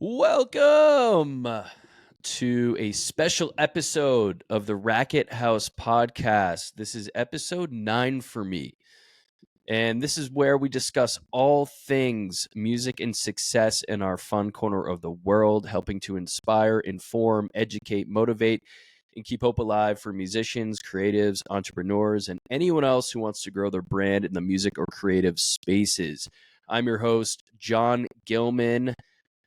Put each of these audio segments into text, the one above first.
Welcome to a special episode of the Racket House podcast. This is episode 9 for me. And this is where we discuss all things music and success in our fun corner of the world, helping to inspire, inform, educate, motivate, and keep hope alive for musicians, creatives, entrepreneurs, and anyone else who wants to grow their brand in the music or creative spaces. I'm your host, John Gilman.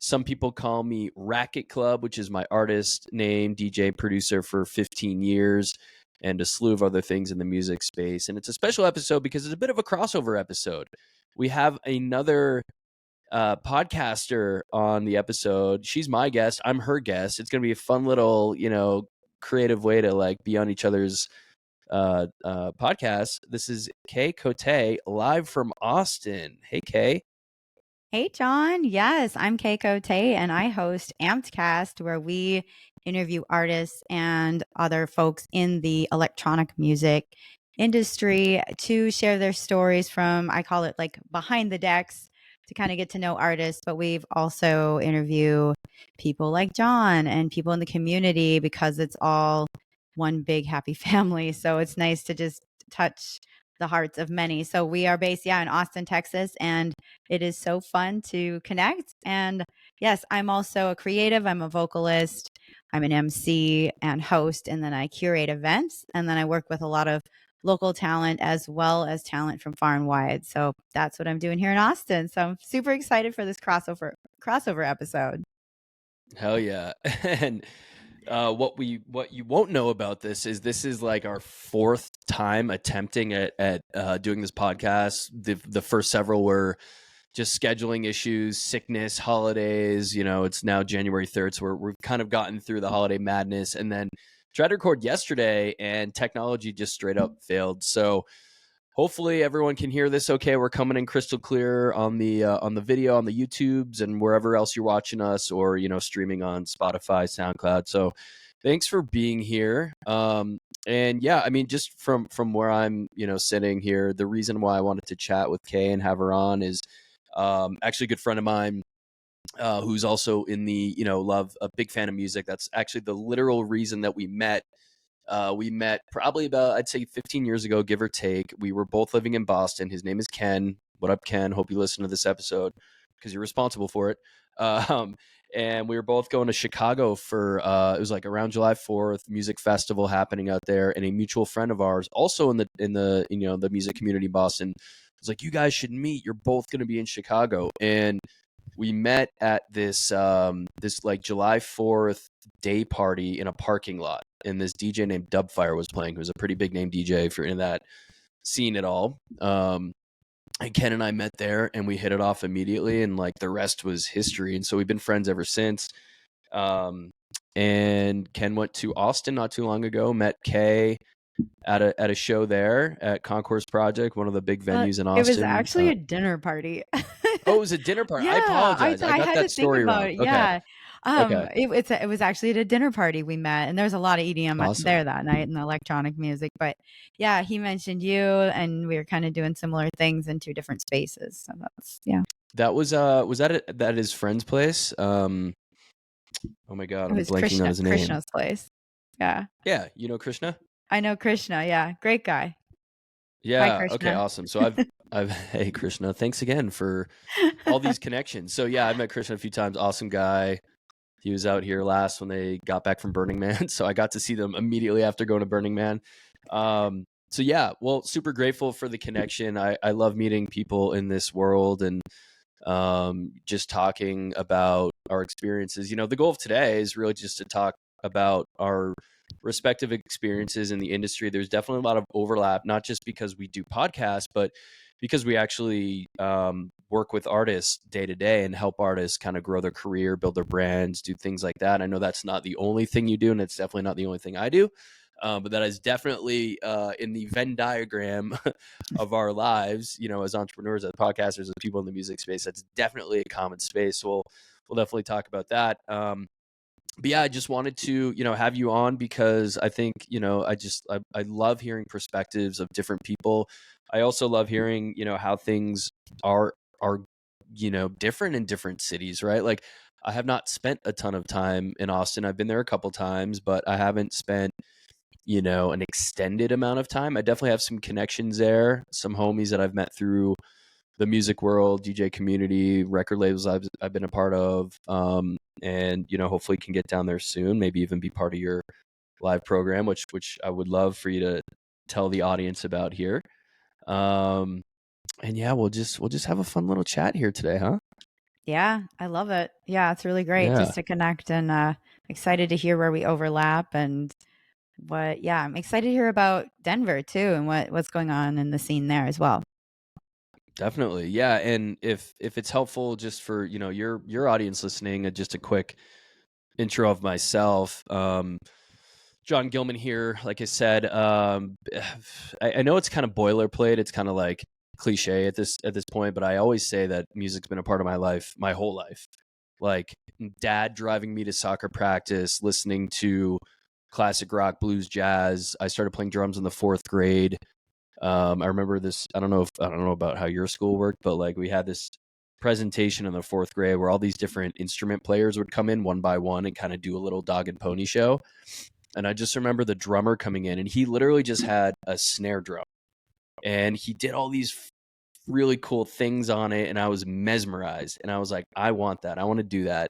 Some people call me Racket Club, which is my artist name, DJ producer for 15 years, and a slew of other things in the music space. And it's a special episode because it's a bit of a crossover episode. We have another podcaster on the episode. She's my guest. I'm her guest. It's going to be a fun little, creative way to like be on each other's podcast. This is Cote live from Austin. Hey, Kay. Hey, John. Yes, I'm Cote, and I host AMPEDCast, where we interview artists and other folks in the electronic music industry to share their stories from, I call it like behind the decks, to kind of get to know artists. But we've also interviewed people like John and people in the community because it's all one big happy family. So it's nice to just touch the hearts of many. So we are based, in Austin, Texas, and it is so fun to connect. And yes, I'm also a creative. I'm a vocalist. I'm an MC and host, and then I curate events, and then I work with a lot of local talent as well as talent from far and wide. So that's what I'm doing here in Austin. So I'm super excited for this crossover episode. Hell yeah. And what you won't know about this is like our fourth time attempting at doing this podcast. The first several were just scheduling issues, sickness, holidays. It's now January 3rd, so we've kind of gotten through the holiday madness, and then tried to record yesterday, and technology just straight up failed. So hopefully everyone can hear this okay. We're coming in crystal clear on the video, on the YouTubes, and wherever else you're watching us, or streaming on Spotify, SoundCloud. So thanks for being here. And yeah, I mean, just from where I'm sitting here, the reason why I wanted to chat with Kay and have her on is actually a good friend of mine, who's also in the a big fan of music. That's actually the literal reason that we met. We met probably about, I'd say, 15 years ago, give or take. We were both living in Boston. His name is Ken. What up, Ken? Hope you listen to this episode because you're responsible for it. And we were both going to Chicago for, it was like around July 4th, music festival happening out there. And a mutual friend of ours, also in the the music community in Boston, was like, you guys should meet. You're both going to be in Chicago. And we met at this this like July 4th day party in a parking lot, and this DJ named Dubfire was playing, who's a pretty big name DJ if you're in that scene at all. And Ken and I met there, and we hit it off immediately, and like the rest was history. And so we've been friends ever since. And Ken went to Austin not too long ago, met Kay at a show there at Concourse Project, one of the big venues in Austin. It was actually a dinner party. Oh, it was a dinner party. Yeah, I apologize. I got that story wrong. It. Okay. Yeah. Okay. It was actually at a dinner party we met, and there's a lot of EDM Awesome. there that night and electronic music. But yeah, he mentioned you, and we were kind of doing similar things in two different spaces. So that's That was that at his friend's place? Oh my God, I'm blanking on his name. Krishna's place. Yeah. Yeah, you know Krishna? I know Krishna. Yeah, great guy. Yeah. Hi, Krishna. Okay, awesome. So hey Krishna, thanks again for all these connections. So yeah, I met Krishna a few times. Awesome guy. He was out here last when they got back from Burning Man, so I got to see them immediately after going to Burning Man. So yeah, well, super grateful for the connection. I love meeting people in this world and just talking about our experiences. The goal of today is really just to talk about our respective experiences in the industry. There's definitely a lot of overlap, not just because we do podcasts, but because we actually work with artists day to day and help artists kind of grow their career, build their brands, do things like that. I know that's not the only thing you do, and it's definitely not the only thing I do. But that is definitely in the Venn diagram of our lives, as entrepreneurs, as podcasters, as people in the music space. That's definitely a common space. So we'll definitely talk about that. But yeah, I just wanted to, have you on because I think, I love hearing perspectives of different people. I also love hearing, how things are different in different cities, right? Like I have not spent a ton of time in Austin. I've been there a couple times, but I haven't spent, an extended amount of time. I definitely have some connections there, some homies that I've met through the music world, DJ community, record labels I've been a part of, and hopefully can get down there soon. Maybe even be part of your live program, which I would love for you to tell the audience about here. And yeah, we'll just have a fun little chat here today, huh? Yeah, I love it. Yeah, it's really great Yeah, just to connect, and excited to hear where we overlap and I'm excited to hear about Denver too and what's going on in the scene there as well. definitely. Yeah, and if it's helpful, just for your audience listening, just a quick intro of myself. John Gilman here. Like I said, I know it's kind of boilerplate. It's kind of like cliche at this point, but I always say that music's been a part of my life, my whole life. Like dad driving me to soccer practice, listening to classic rock, blues, jazz. I started playing drums in the 4th grade. I remember this. I don't know about how your school worked, but like we had this presentation in the 4th grade where all these different instrument players would come in one by one and kind of do a little dog and pony show. And I just remember the drummer coming in, and he literally just had a snare drum, and he did all these really cool things on it, and I was mesmerized, and I was like, I want that. I want to do that.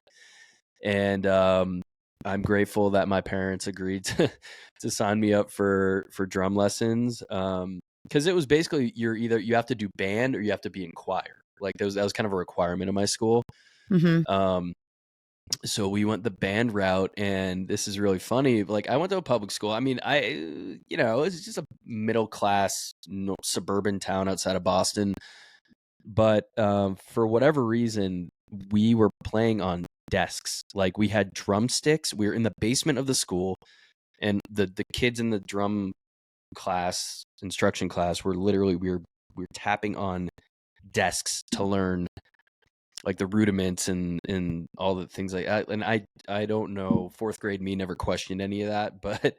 And I'm grateful that my parents agreed to sign me up for drum lessons. Because it was basically you have to do band or you have to be in choir. Like that was kind of a requirement in my school. Mm-hmm. So we went the band route, and this is really funny. Like I went to a public school. I mean, it's just a middle class suburban town outside of Boston. But for whatever reason, we were playing on desks. Like we had drumsticks. We were in the basement of the school, and the kids in the drum class, instruction class, were literally we were tapping on desks to learn like the rudiments and all the things like that. And I don't know, 4th grade me never questioned any of that, but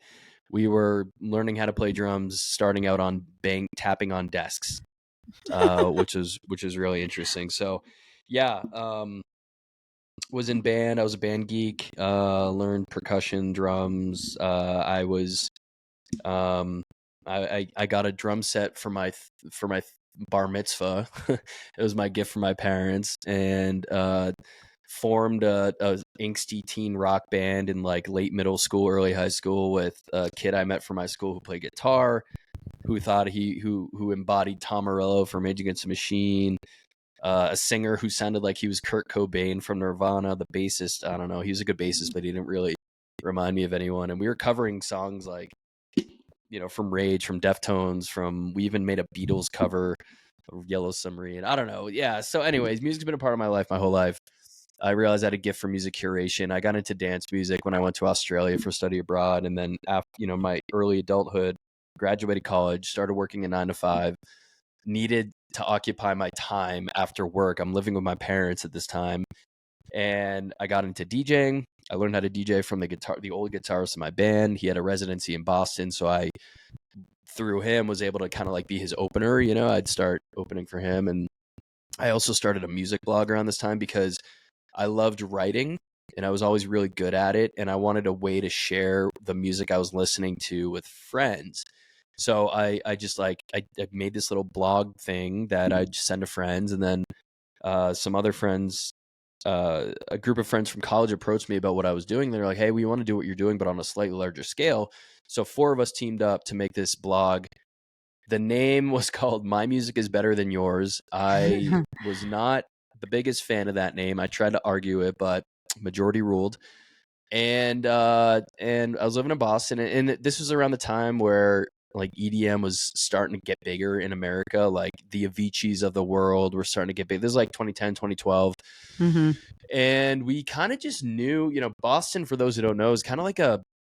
we were learning how to play drums, starting out on tapping on desks, which is really interesting. So yeah, was in band. I was a band geek. Learned percussion, drums. I was I got a drum set for my bar mitzvah. It was my gift from my parents, and formed a angsty teen rock band in like late middle school, early high school with a kid I met from my school who played guitar, who thought who embodied Tom Morello from Rage Against the Machine. A singer who sounded like he was Kurt Cobain from Nirvana. The bassist, I don't know, he was a good bassist, but he didn't really remind me of anyone. And we were covering songs like, from Rage, from Deftones, we even made a Beatles cover of Yellow Submarine. I don't know. Yeah. So anyways, music's been a part of my life my whole life. I realized I had a gift for music curation. I got into dance music when I went to Australia for study abroad. And then after, my early adulthood, graduated college, started working a 9 to 5, needed to occupy my time after work. I'm living with my parents at this time. And I got into DJing. I learned how to DJ from the old guitarist in my band. He had a residency in Boston, so I, through him, was able to kind of like be his opener. I'd start opening for him, and I also started a music blog around this time because I loved writing, and I was always really good at it, and I wanted a way to share the music I was listening to with friends. So I just I made this little blog thing that I'd send to friends, and then some other friends, a group of friends from college approached me about what I was doing. They're like, hey, we want to do what you're doing, but on a slightly larger scale. So 4 of us teamed up to make this blog. The name was called My Music is Better Than Yours. I was not the biggest fan of that name. I tried to argue it, but majority ruled. And I was living in Boston, and this was around the time where like EDM was starting to get bigger in America. Like the Aviciis of the world were starting to get big. This is like 2010, 2012. Mm-hmm. And we kind of just knew, Boston, for those who don't know, is kind of like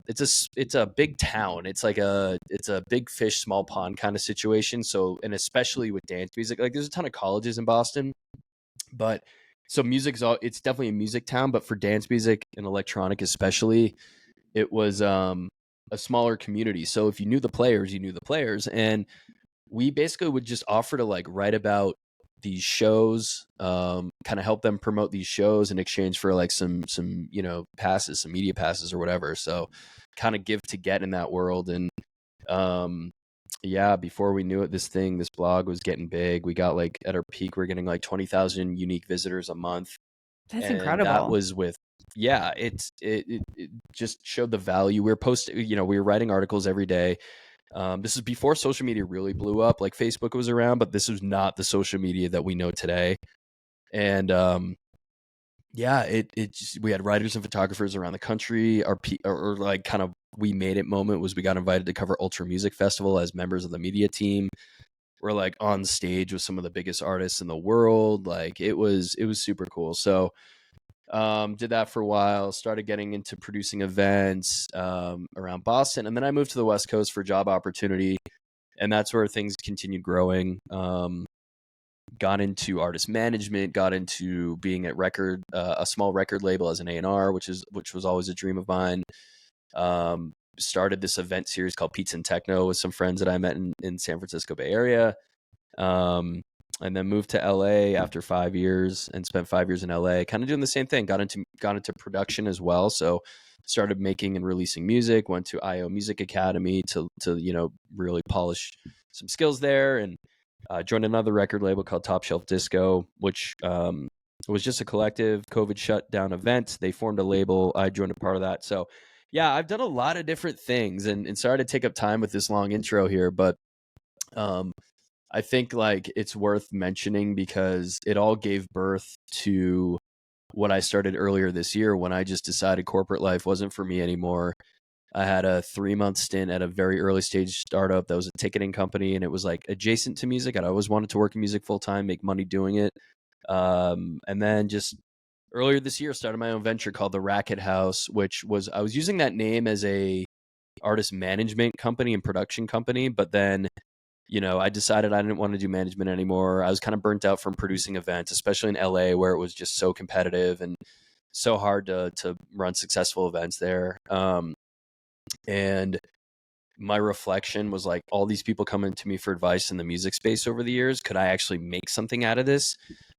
it's a big town. It's a big fish, small pond kind of situation. So, and especially with dance music, like there's a ton of colleges in Boston, but so it's definitely a music town, but for dance music and electronic especially, it was a smaller community. So if you knew the players, you knew the players. And we basically would just offer to like write about these shows, kind of help them promote these shows in exchange for like some passes, some media passes or whatever. So kind of give to get in that world. And yeah, before we knew it, this blog was getting big. We got like at our peak, we're getting like 20,000 unique visitors a month. That's And that incredible. was with, yeah, it just showed the value. We were posting, we were writing articles every day. This is before social media really blew up. Like Facebook was around, but this was not the social media that we know today. And yeah, it just, we had writers and photographers around the country. Or like kind of we made it moment was we got invited to cover Ultra Music Festival as members of the media team. We're like on stage with some of the biggest artists in the world. Like it was super cool. So did that for a while, started getting into producing events around Boston, and then I moved to the West Coast for job opportunity, and that's where things continued growing. Got into artist management, got into being at a small record label as an A&R, which was always a dream of mine. Started this event series called Pizza and Techno with some friends that I met in San Francisco Bay Area. And then moved to LA after 5 years and spent 5 years in LA, kind of doing the same thing. Got into production as well. So started making and releasing music, went to IO Music Academy to really polish some skills there, and joined another record label called Top Shelf Disco, which was just a collective COVID shutdown event. They formed a label. I joined a part of that. So yeah, I've done a lot of different things, and sorry to take up time with this long intro here, but I think like it's worth mentioning because it all gave birth to what I started earlier this year when I just decided corporate life wasn't for me anymore. I had a 3-month stint at a very early stage startup that was a ticketing company, and it was like adjacent to music. I'd always wanted to work in music full time, make money doing it. And then just earlier this year, started my own venture called the Racket House, which was, I was using that name as a artist management company and production company, but then I decided I didn't want to do management anymore. I was kind of burnt out from producing events, especially in LA, where it was just so competitive and so hard to run successful events there. And my reflection was like, all these people coming to me for advice in the music space over the years, could I actually make something out of this?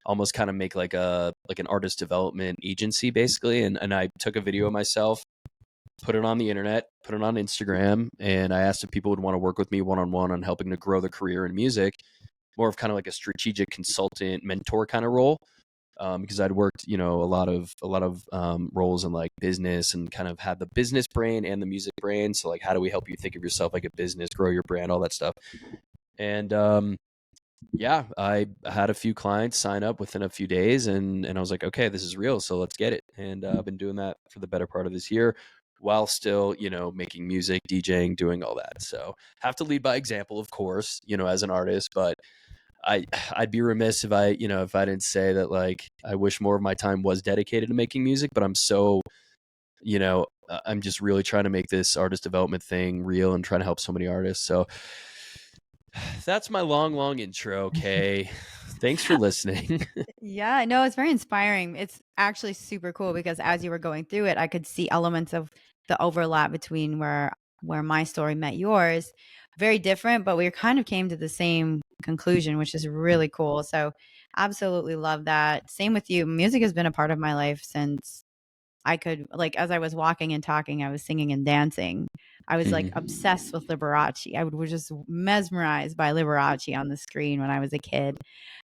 Almost kind of make like an artist development agency, basically. And I took a video of myself, put it on the internet, put it on Instagram, and I asked if people would want to work with me one-on-one on helping to grow their career in music, more of kind of like a strategic consultant mentor kind of role. Because I'd worked, a lot of roles in like business and kind of had the business brain and the music brain. So like, how do we help you think of yourself like a business, grow your brand, all that stuff. And yeah, I had a few clients sign up within a few days, and I was like, okay, this is real, so let's get it. And I've been doing that for the better part of this year, while still, making music, DJing, doing all that. So have to lead by example, of course, as an artist, but I'd be remiss if I didn't say that, like, I wish more of my time was dedicated to making music, but I'm so, I'm just really trying to make this artist development thing real and trying to help so many artists. So that's my long intro. Okay. Thanks for listening. Yeah, no, it's very inspiring. It's actually super cool because as you were going through it, I could see elements of the overlap between where my story met yours. Very different, but we kind of came to the same conclusion, which is really cool. So, absolutely love that. Same with you. Music has been a part of my life since I could, like, as I was walking and talking, I was singing and dancing. I was like obsessed with Liberace. I was just mesmerized by Liberace on the screen when I was a kid.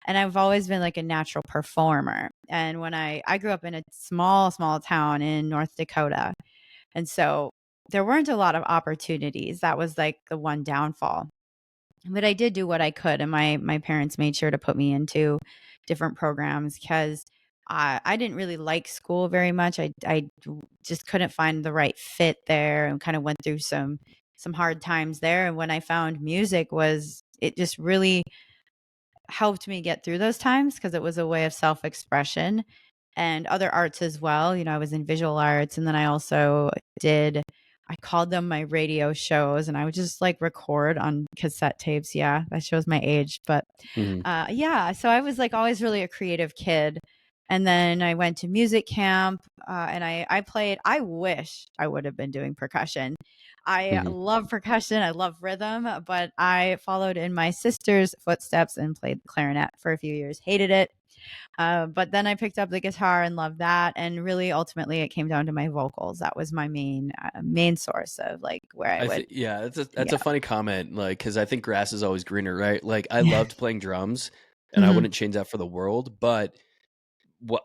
And I've always been like a natural performer. And when I grew up in a small town in North Dakota. And so there weren't a lot of opportunities. That was like the one downfall. But I did do what I could, and my parents made sure to put me into different programs because I didn't really like school very much. I just couldn't find the right fit there, and kind of went through some hard times there. And when I found music, was it just really helped me get through those times because it was a way of self expression and other arts as well. I was in visual arts, and then I also I called them my radio shows, and I would just like record on cassette tapes. Yeah, that shows my age. But Mhm. yeah, so I was like always really a creative kid. And then I went to music camp, and I played. I wish I would have been doing percussion. I Mhm. love percussion. I love rhythm, but I followed in my sister's footsteps and played clarinet for a few years. Hated it. But then I picked up the guitar and loved that. And really, ultimately, it came down to my vocals. That was my main source of like where I I would, think, yeah, that's yeah. a funny comment, like, because I think grass is always greener, right? Like, I loved playing drums, and I Mhm. wouldn't change that for the world. But what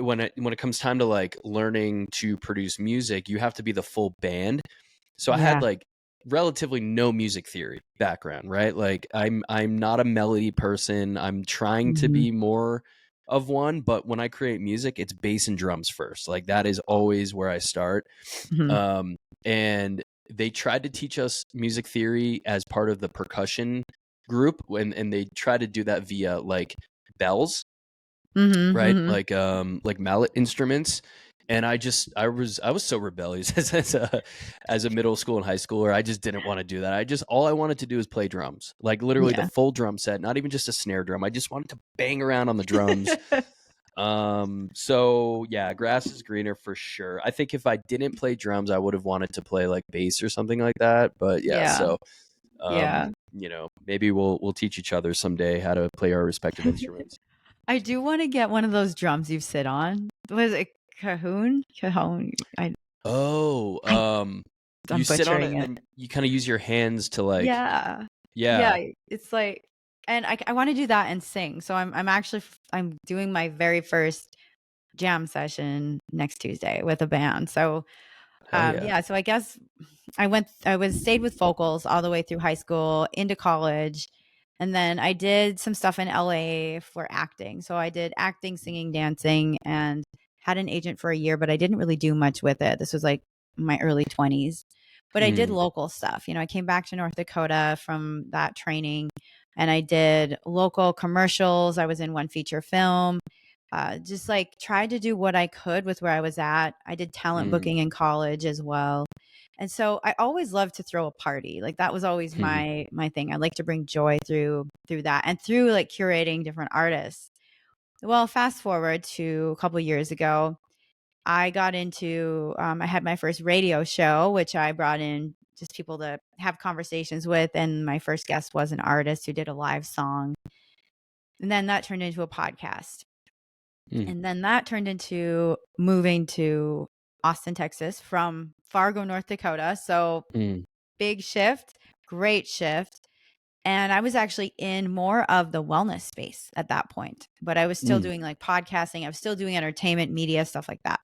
when it comes time to like learning to produce music, you have to be the full band. So I had Yeah. like relatively no music theory background, right? Like I'm not a melody person. I'm trying to Mhm. be more of one, but when I create music, it's bass and drums first. Like that is always where I start. Mhm. Um, and they tried to teach us music theory as part of the percussion group and they tried to do that via like bells, Mhm. right? Mhm. Like mallet instruments. And I was so rebellious as a middle school and high schooler. I just didn't want to do that. All I wanted to do is play drums. Like literally the Yeah. full drum set, not even just a snare drum. I just wanted to bang around on the drums. So yeah, grass is greener for sure. I think if I didn't play drums, I would have wanted to play like bass or something like that. But yeah, Yeah. so Yeah. maybe we'll teach each other someday how to play our respective instruments. I do want to get one of those drums you sit on. Was it Cahoon? Cajon. Oh, I you I'm sit on it butchering and it. then you kind of use your hands to like, Yeah. Yeah, yeah. it's like, and I want to do that and sing. So I'm actually I'm doing my very first jam session next Tuesday with a band. So Hell yeah. yeah, so I guess I stayed with vocals all the way through high school into college. And then I did some stuff in LA for acting. So I did acting, singing, dancing, and had an agent for a year, but I didn't really do much with it. This was like my early 20s. But I did Mm, local stuff. I came back to North Dakota from that training and I did local commercials. I was in one feature film. Just like tried to do what I could with where I was at. I did talent mm, booking in college as well. And so I always loved to throw a party. Like that was always mhm, my thing. I like to bring joy through that and through like curating different artists. Well, fast forward to a couple years ago, I got into I had my first radio show, which I brought in just people to have conversations with, and my first guest was an artist who did a live song. And then that turned into a podcast. mm, And then that turned into moving to Austin, Texas from Fargo, North Dakota. So mm, big shift, great shift. And I was actually in more of the wellness space at that point, but I was still mm. doing like podcasting. I was still doing entertainment, media, stuff like that.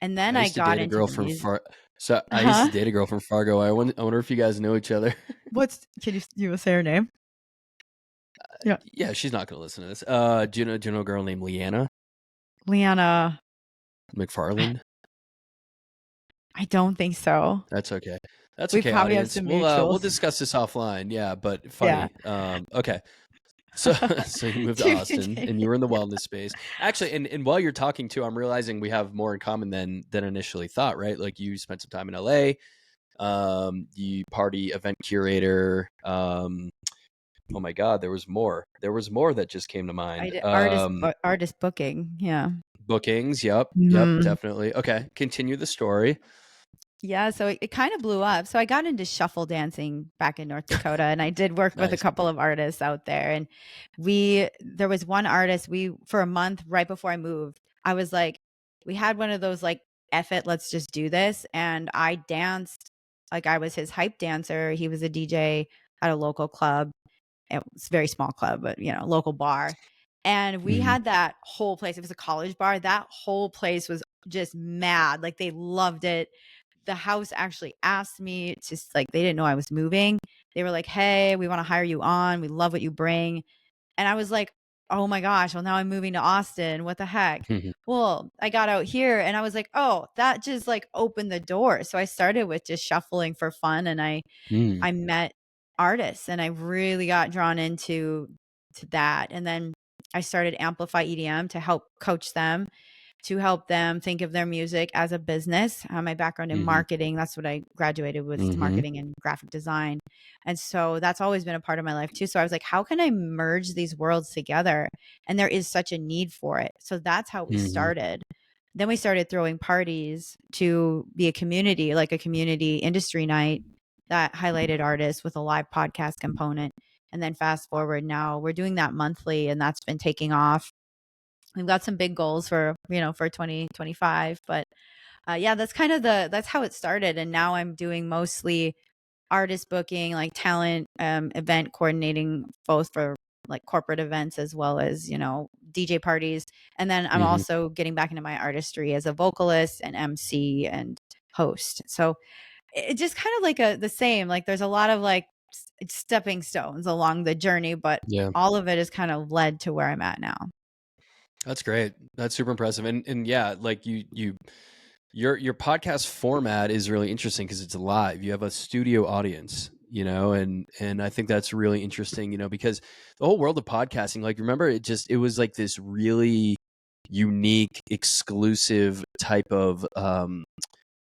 And then I I used to got date a into girl the from music. Far. So I used to Huh? date a girl from Fargo. I wonder if you guys know each other. Can you say her name? Yeah. Yeah, she's not gonna listen to this. Do you know a girl named Leanna Liana. I, McFarland? I don't think so. That's okay. That's We okay, probably have audience. some We'll mutuals. discuss this offline. Yeah, but Yeah. funny. Okay. So so you moved to To Austin and you continue. were in the wellness space. Actually, and while you're talking too, I'm realizing we have more in common than initially thought, right? Like you spent some time in LA, you party event curator. Oh my God, there was more. There was more that just came to I mind. did artist booking. Yeah. Bookings, yep, Mhm. definitely. Okay, continue the story. Yeah, so it kind of blew up. So I got into shuffle dancing back in North Dakota and I did work with a Nice. couple of artists out there and there was one artist we for a month right before I moved. I was like we had one of those like F it, let's just do this and I danced like I was his hype dancer. He was a DJ at a local club. It was a very small club, but local bar. And we Mhm, had that whole place. It was a college bar. That whole place was just mad. Like they loved it. The house actually asked me to like they didn't know I was moving. They were like, "Hey, we want to hire you on. We love what you bring." And I was like, "Oh my gosh, well now I'm moving to Austin. What the heck?" mhm, Well, I got out here and I was like, "Oh, that just like opened the door." So I started with just shuffling for fun and mm, I met artists and I really got drawn into that. And then I started Amplify EDM to help coach them. to help them think of their music as a business. My background in Mm-hmm. marketing, that's what I graduated with, Mm-hmm. marketing and graphic design. And so that's always been a part of my life too. So I was like, how can I merge these worlds together? And there is such a need for it. So that's how we Mm-hmm. started. Then we started throwing parties to be a community, like a community industry night that highlighted artists with a live podcast component. And then fast forward now, we're doing that monthly, and that's been taking off. We've got some big goals for, for 2025, but yeah, that's how it started. And now I'm doing mostly artist booking, like talent, event coordinating, both for like corporate events as well as, DJ parties. And then I'm Mm-hmm. also getting back into my artistry as a vocalist and MC and host. So it just kind of like the same, like there's a lot of like stepping stones along the journey, but Yeah. all of it is kind of led to where I'm at now. That's great. That's super impressive. And yeah, like your podcast format is really interesting because it's live. You have a studio audience, and I think that's really interesting, because the whole world of podcasting, like remember it was like this really unique, exclusive type of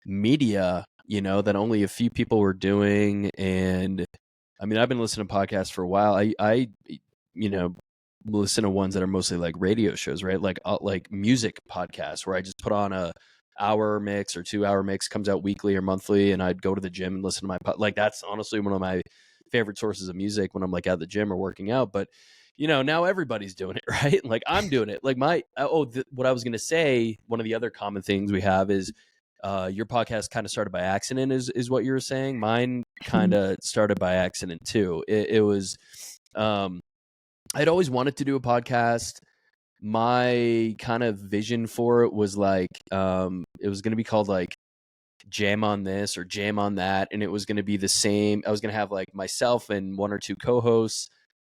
media, that only a few people were doing. And I mean, I've been listening to podcasts for a while. I you know, listen to ones that are mostly like radio shows, right? Like music podcasts where I just put on a hour mix or 2 hour mix, comes out weekly or monthly, and I'd go to the gym and listen to like that's honestly one of my favorite sources of music when I'm like at the gym or working out. But now everybody's doing it, right? Like I'm doing it. Like what I was gonna say, one of the other common things we have is your podcast kind of started by accident, is what you were saying. Mine kind of started by accident too. It was I'd always wanted to do a podcast. My kind of vision for it was like it was going to be called like Jam on This or Jam on That, and it was going to be the same. I was going to have like myself and one or two co-hosts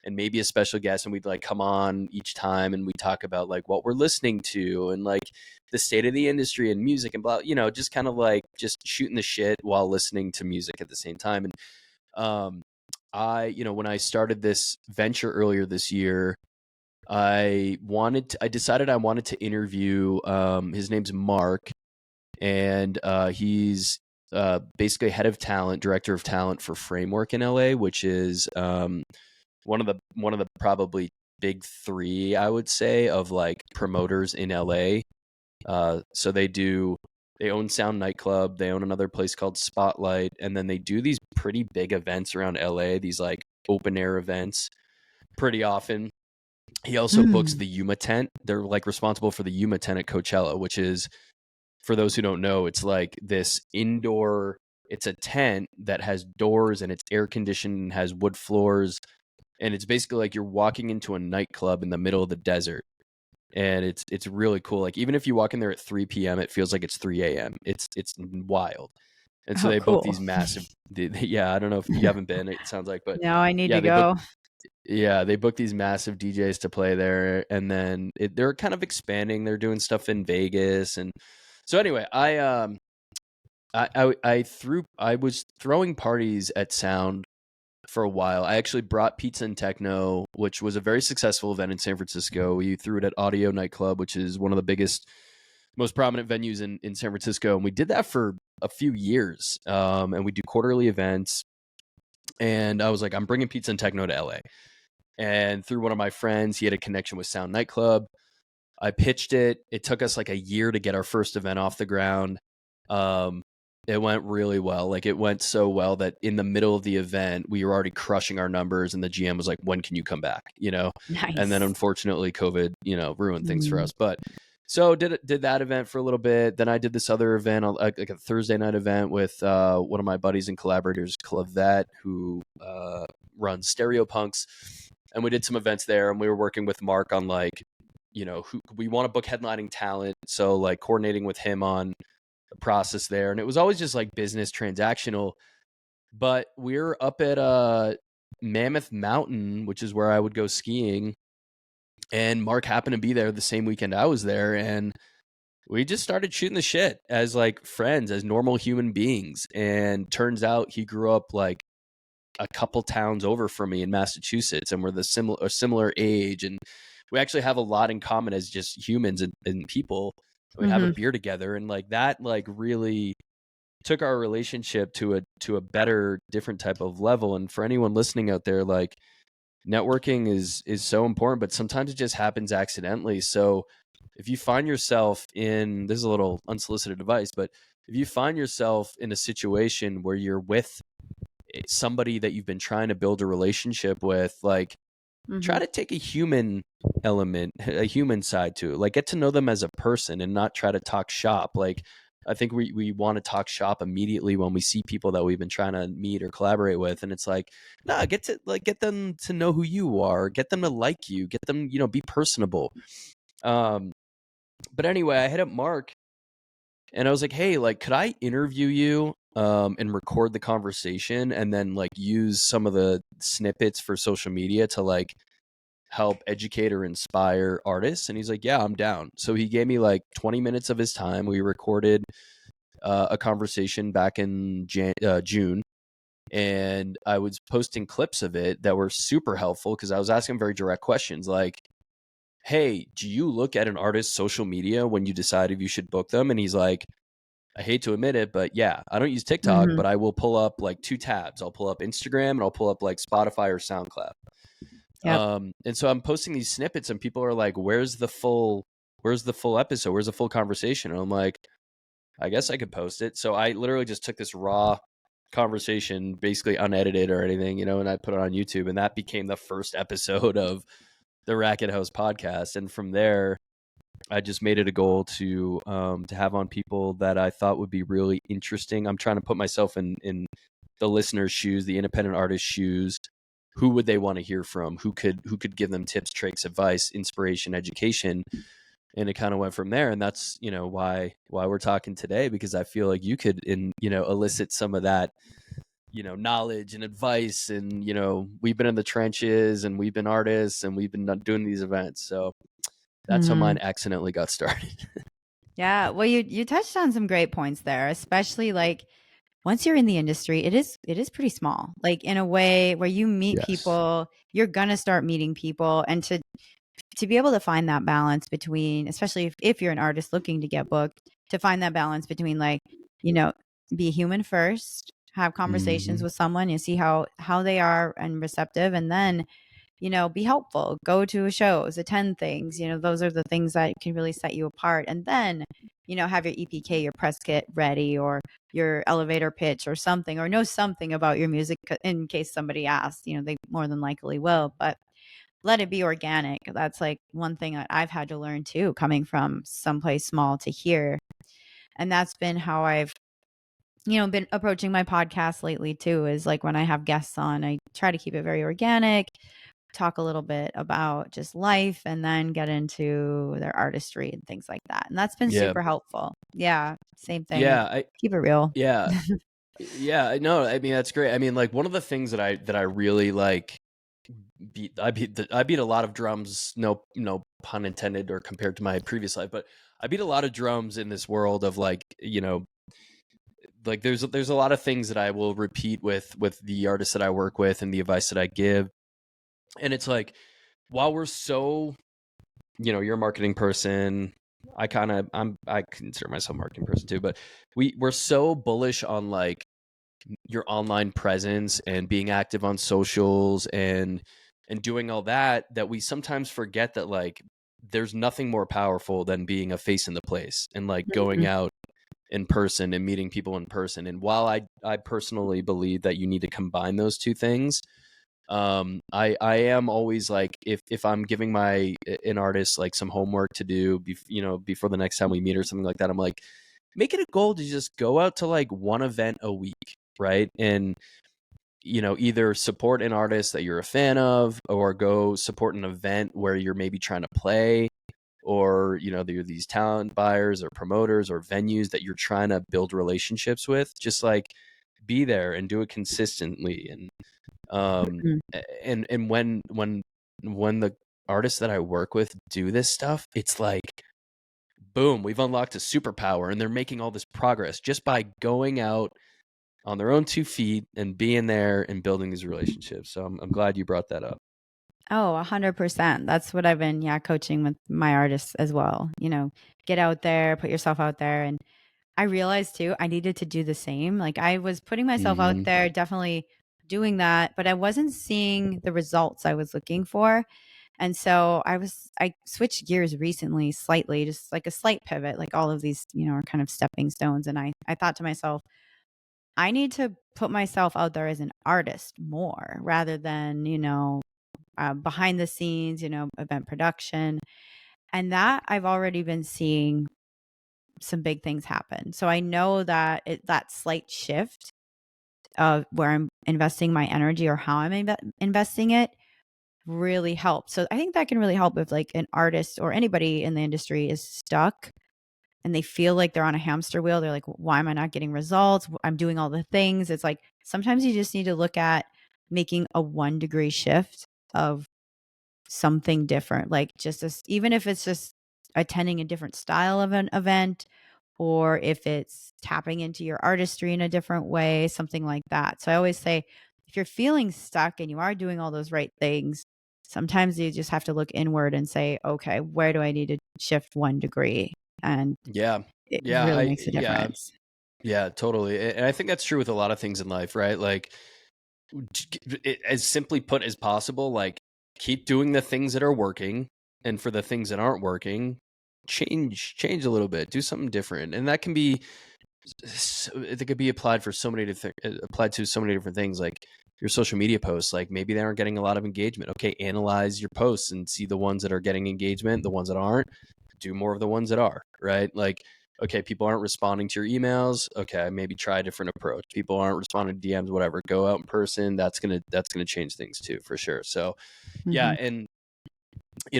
and maybe a special guest, and we'd like come on each time and we talk about like what we're listening to and like the state of the industry and music and blah, just kind of like just shooting the shit while listening to music at the same time. And when I started this venture earlier this year, I decided I wanted to interview, his name's Mark, and he's basically head of talent, director of talent for Framework in LA, which is one of the probably big three, I would say, of like promoters in LA. So they own Sound Nightclub, they own another place called Spotlight, and then they do these pretty big events around LA, these like open air events pretty often. He also books the Yuma tent. They're like responsible for the Yuma tent at Coachella, which is, for those who don't know, it's like this indoor, it's a tent that has doors and it's air conditioned and has wood floors. And it's basically like you're walking into a nightclub in the middle of the desert. And it's really cool. Like even if you walk in there at 3 p.m., it feels like it's 3 a.m. It's wild. And so Oh, they book cool. these massive, yeah, I don't know if you haven't been, it sounds like, but No, I need yeah, to go. they book these massive DJs to play there, and then they're kind of expanding. They're doing stuff in Vegas, and so anyway, I was throwing parties at Sound for a while. I actually brought Pizza and Techno, which was a very successful event in San Francisco. We threw it at Audio Nightclub, which is one of the biggest, most prominent venues in San Francisco, and we did that for a few years. And we do quarterly events. And I was like, I'm bringing Pizza and Techno to LA. And through one of my friends, he had a connection with Sound Nightclub. I pitched it. It took us like a year to get our first event off the ground. It went really well. Like it went so well that in the middle of the event, we were already crushing our numbers, and the GM was like, "When can you come back?" And then Nice. unfortunately, COVID, ruined things for us. But so did that event for a little bit. Then I did this other event, like a Thursday night event with one of my buddies and collaborators, Clavette, who runs Stereo Punks. And we did some events there, and we were working with Mark on like, who we want to book headlining talent. So like coordinating with him on the process there. And it was always just like business transactional. But we're up at Mammoth Mountain, which is where I would go skiing. And Mark happened to be there the same weekend I was there. And we just started shooting the shit as like friends, as normal human beings. And turns out he grew up like a couple towns over from me in Massachusetts, and we're the similar age, and we actually have a lot in common as just humans and people. we'd have a beer together, and like that like really took our relationship to a better, different type of level. And for anyone listening out there, like networking is so important, but sometimes it just happens accidentally. So if you find yourself in, this is a little unsolicited advice, but if you find yourself in a situation where you're with somebody that you've been trying to build a relationship with, like try to take a human element, a human side to it. Like get to know them as a person and not try to talk shop. Like I think we want to talk shop immediately when we see people that we've been trying to meet or collaborate with. And it's like, nah, get them to know who you are, get them to like you, get them, be personable. But anyway, I hit up Mark and I was like, hey, like, could I interview you and record the conversation and then like use some of the snippets for social media to like help educate or inspire artists? And he's like, yeah, I'm down. So he gave me like 20 minutes of his time. We recorded a conversation back in June, and I was posting clips of it that were super helpful because I was asking very direct questions like, hey, do you look at an artist's social media when you decide if you should book them? And he's like, I hate to admit it, but yeah, I don't use TikTok, but I will pull up like 2 tabs. I'll pull up Instagram and I'll pull up like Spotify or SoundCloud. And so I'm posting these snippets and people are like, where's the full episode? Where's the full conversation? And I'm like, I guess I could post it. So I literally just took this raw conversation, basically unedited or anything, and I put it on YouTube, and that became the first episode of the Racket House podcast. And from there, I just made it a goal to have on people that I thought would be really interesting. I'm trying to put myself in the listener's shoes, the independent artist's shoes. Who would they want to hear from? Who could give them tips, tricks, advice, inspiration, education? And it kind of went from there. And that's, why we're talking today, because I feel like you could elicit some of that, knowledge and advice. And, we've been in the trenches and we've been artists and we've been doing these events. So that's how mine accidentally got started. Yeah. Well, you touched on some great points there, especially like once you're in the industry, it is pretty small. Like in a way where you meet people, you're gonna start meeting people, and to be able to find that balance between, especially if you're an artist looking to get booked, to find that balance between like, be human first, have conversations with someone, see how they are and receptive, and then be helpful, go to shows, attend things, those are the things that can really set you apart. And then, have your EPK, your press kit ready, or your elevator pitch or something, or know something about your music in case somebody asks, they more than likely will, but let it be organic. That's like one thing that I've had to learn too, coming from someplace small to here. And that's been how I've been approaching my podcast lately too, is like when I have guests on, I try to keep it very organic, talk a little bit about just life, and then get into their artistry and things like that. And that's been super helpful. Yeah. Same thing. Yeah. Keep it real. Yeah. Yeah. No, I mean, that's great. I mean, like one of the things that I really like, I beat a lot of drums, no pun intended, or compared to my previous life, but I beat a lot of drums in this world of like, like there's a lot of things that I will repeat with the artists that I work with and the advice that I give. And it's like, while we're so, you're a marketing person, I consider myself a marketing person too, but we're so bullish on like your online presence and being active on socials and doing all that we sometimes forget that like there's nothing more powerful than being a face in the place and like going out in person and meeting people in person. And while I personally believe that you need to combine those two things, I am always like, if I'm giving an artist like some homework to do, before the next time we meet or something like that, I'm like, make it a goal to just go out to like one event a week, right? And either support an artist that you're a fan of, or go support an event where you're maybe trying to play, or there are these talent buyers or promoters or venues that you're trying to build relationships with. Just like be there and do it consistently. And and when the artists that I work with do this stuff, it's like, boom, we've unlocked a superpower, and they're making all this progress just by going out on their own 2 feet and being there and building these relationships. So I'm glad you brought that up. Oh, 100%. That's what I've been, coaching with my artists as well. Get out there, put yourself out there. And I realized too, I needed to do the same. Like I was putting myself out Hmm. there, definitely doing that, but I wasn't seeing the results I was looking for. And so I switched gears recently slightly, just like a slight pivot, like all of these, are kind of stepping stones. And I thought to myself, I need to put myself out there as an artist more rather than, behind the scenes, event production. And that I've already been seeing some big things happen. So I know that that slight shift of where I'm investing my energy or how I'm investing it really helps. So I think that can really help if like an artist or anybody in the industry is stuck and they feel like they're on a hamster wheel. They're like, why am I not getting results? I'm doing all the things. It's like sometimes you just need to look at making a 1 degree shift of something different, like just as, even if it's just attending a different style of an event or if it's tapping into your artistry in a different way, something like that. So I always say, if you're feeling stuck and you are doing all those right things, sometimes you just have to look inward and say, okay, where do I need to shift 1 degree? And Yeah. it Yeah. really makes a Yeah. difference. Yeah, totally. And I think that's true with a lot of things in life, right? Like, as simply put as possible, like, keep doing the things that are working. And for the things that aren't working, change a little bit, do something different. And that can be, it could be applied for so many applied to so many different things, like your social media posts. Like maybe they aren't getting a lot of engagement. Okay, analyze your posts and see the ones that are getting engagement, the ones that aren't. Do more of the ones that are, right? Like, okay, people aren't responding to your emails. Okay, maybe try a different approach. People aren't responding to DMs, whatever. Go out in person. That's gonna change things too, for sure. So yeah, Mm-hmm. and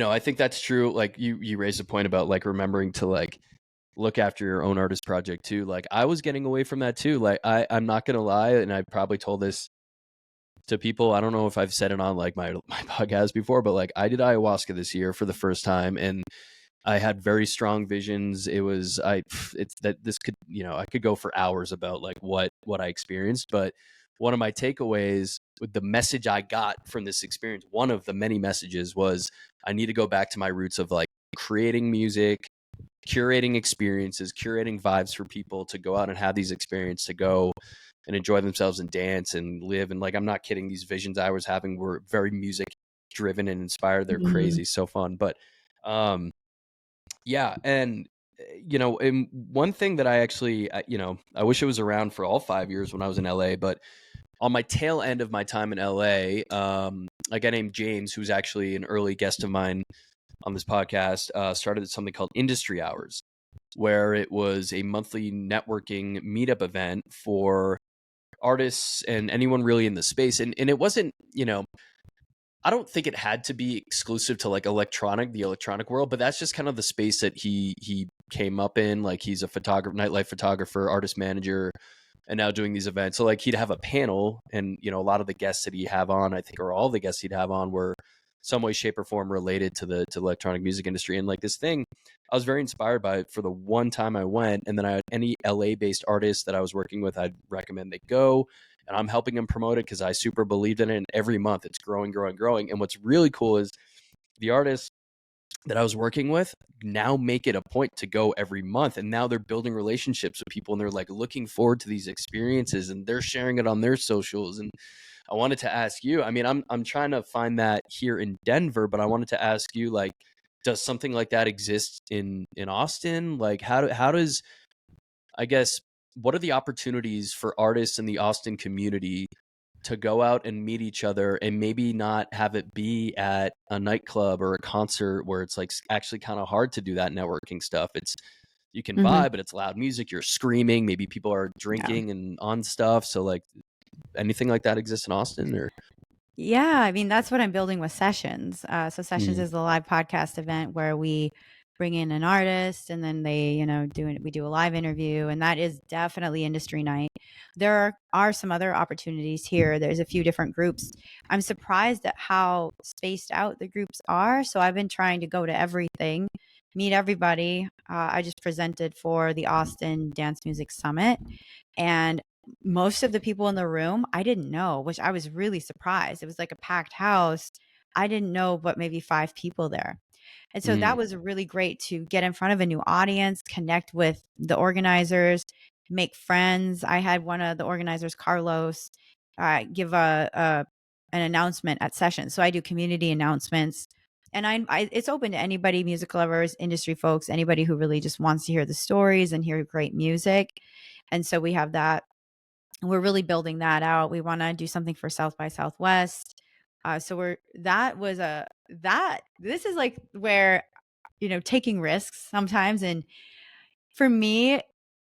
I think that's true. Like you raised a point about like remembering to like look after your own artist project too. Like I was getting away from that too. Like I'm not gonna lie, and I probably told this to people. I don't know if I've said it on like my podcast before, but like I did ayahuasca this year for the first time, and I had very strong visions. It's that this could, I could go for hours about like what I experienced, but one of my takeaways with the message I got from this experience, one of the many messages was I need to go back to my roots of like creating music, curating experiences, curating vibes for people to go out and have these experiences, to go and enjoy themselves and dance and live. And like, I'm not kidding. These visions I was having were very music driven and inspired. They're Mm-hmm. crazy, so fun. But, yeah. And, and one thing that I actually, I wish it was around for all 5 years when I was in LA, but on my tail end of my time in LA, a guy named James, who's actually an early guest of mine on this podcast, started something called Industry Hours, where it was a monthly networking meetup event for artists and anyone really in the space. And it wasn't, I don't think it had to be exclusive to like the electronic world, but that's just kind of the space that he came up in. Like he's a photographer, nightlife photographer, artist manager, and now doing these events. So like he'd have a panel, and a lot of the guests that he'd have on, I think, or all the guests he'd have on, were some way, shape, or form related to the electronic music industry. And like this thing, I was very inspired by it for the one time I went. And then any LA based artists that I was working with, I'd recommend they go. And I'm helping them promote it because I super believed in it. And every month it's growing, growing, growing. And what's really cool is the artists that I was working with now make it a point to go every month. And now they're building relationships with people, and they're like looking forward to these experiences, and they're sharing it on their socials. And I wanted to ask you, I mean, I'm trying to find that here in Denver, but I wanted to ask you, like, does something like that exist in Austin? Like how does, I guess, what are the opportunities for artists in the Austin community to go out and meet each other, and maybe not have it be at a nightclub or a concert where it's like actually kind of hard to do that networking stuff? It's, you can Mm-hmm. vibe, but it's loud music, you're screaming, maybe people are Yeah. drinking and on stuff. So like, anything like that exists in Austin, or? Yeah, I mean, that's what I'm building with Sessions. So Sessions Mm, is the live podcast event where we bring in an artist and then they, we do a live interview, and that is definitely industry night. There are some other opportunities here. There's a few different groups. I'm surprised at how spaced out the groups are. So I've been trying to go to everything, meet everybody. I just presented for the Austin Dance Music Summit, and most of the people in the room I didn't know, which I was really surprised. It was like a packed house. I didn't know but maybe 5 people there. And so that Mm. was really great to get in front of a new audience, connect with the organizers, make friends. I had one of the organizers, Carlos, give a an announcement at sessions. So I do community announcements, and it's open to anybody, music lovers, industry folks, anybody who really just wants to hear the stories and hear great music. And so we have that. We're really building that out. We want to do something for South by Southwest. So we're that was a that this is like where taking risks sometimes. And for me,